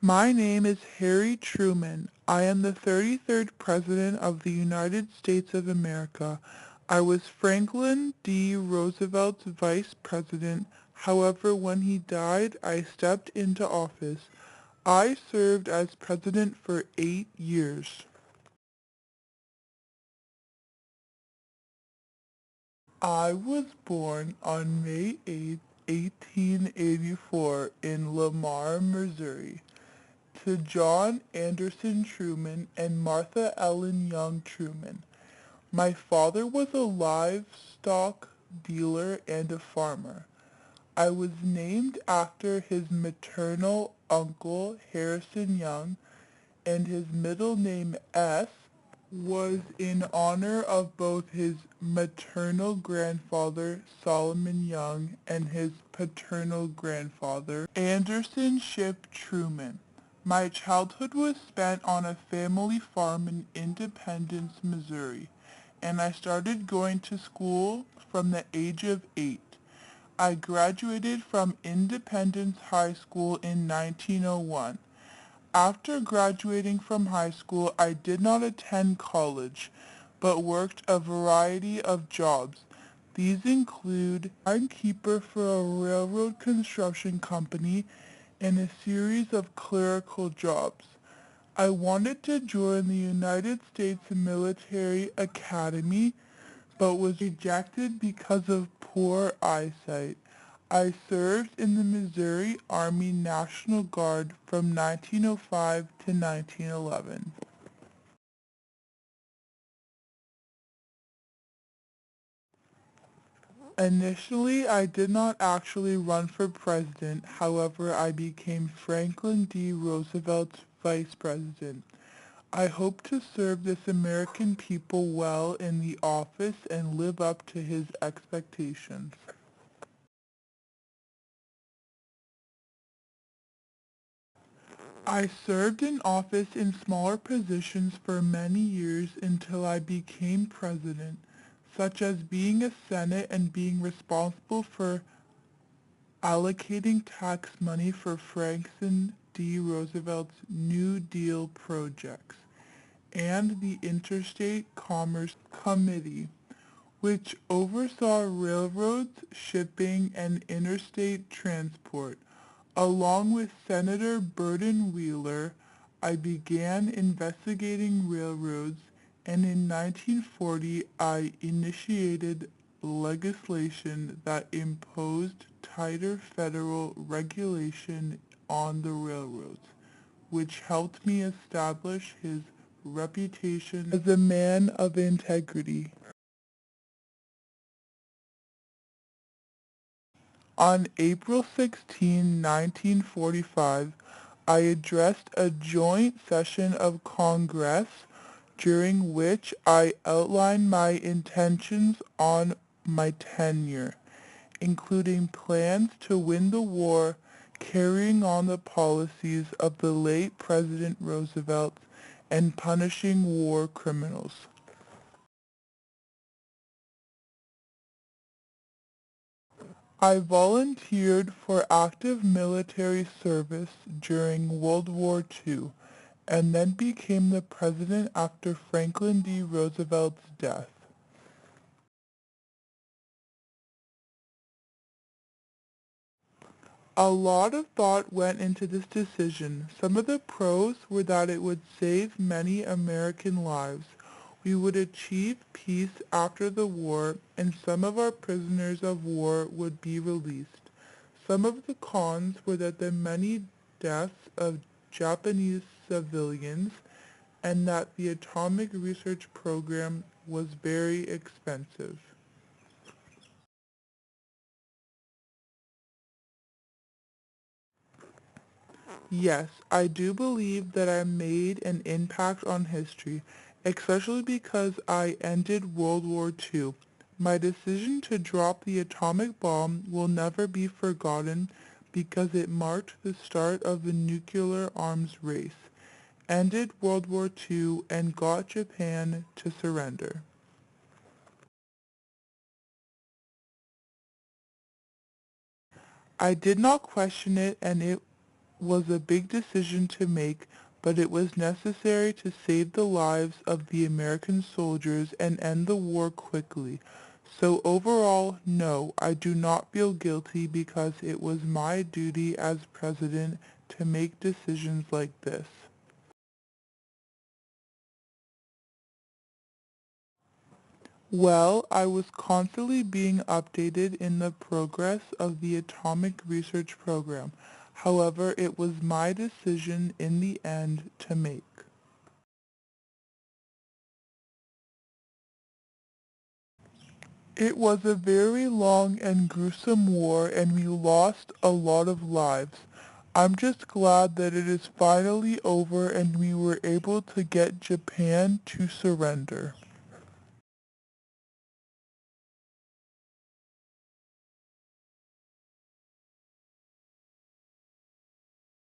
My name is Harry Truman. I am the 33rd President of the United States of America. I was Franklin D. Roosevelt's Vice President. However, when he died, I stepped into office. I served as President for 8 years. I was born on May 8, 1884 in Lamar, Missouri, to John Anderson Truman and Martha Ellen Young Truman. My father was a livestock dealer and a farmer. I was named after his maternal uncle, Harrison Young, and his middle name S was in honor of both his maternal grandfather, Solomon Young, and his paternal grandfather, Anderson Ship Truman. My childhood was spent on a family farm in Independence, Missouri, and I started going to school from the age of 8. I graduated from Independence High School in 1901. After graduating from high school, I did not attend college, but worked a variety of jobs. These include timekeeper for a railroad construction company and a series of clerical jobs. I wanted to join the United States Military Academy, but was rejected because of poor eyesight. I served in the Missouri Army National Guard from 1905 to 1911. Initially, I did not actually run for president. However, I became Franklin D. Roosevelt's vice president. I hope to serve this American people well in the office and live up to his expectations. I served in office in smaller positions for many years until I became president, such as being a Senate and being responsible for allocating tax money for Franklin D. Roosevelt's New Deal projects, and the Interstate Commerce Committee, which oversaw railroads, shipping, and interstate transport. Along with Senator Burton Wheeler, I began investigating railroads, and in 1940 I initiated legislation that imposed tighter federal regulation on the railroads, which helped me establish his reputation as a man of integrity. On April 16, 1945, I addressed a joint session of Congress during which I outlined my intentions on my tenure, including plans to win the war, carrying on the policies of the late President Roosevelt, and punishing war criminals. I volunteered for active military service during World War II and then became the president after Franklin D. Roosevelt's death. A lot of thought went into this decision. Some of the pros were that it would save many American lives. We would achieve peace after the war, and some of our prisoners of war would be released. Some of the cons were that the many deaths of Japanese civilians and that the atomic research program was very expensive. Yes, I do believe that I made an impact on history, especially because I ended World War II. My decision to drop the atomic bomb will never be forgotten because it marked the start of the nuclear arms race, ended World War II, and got Japan to surrender. I did not question it, and it was a big decision to make, but it was necessary to save the lives of the American soldiers and end the war quickly. So overall, no, I do not feel guilty because it was my duty as president to make decisions like this. Well, I was constantly being updated in the progress of the atomic research program. However, it was my decision in the end to make. It was a very long and gruesome war and we lost a lot of lives. I'm just glad that it is finally over and we were able to get Japan to surrender.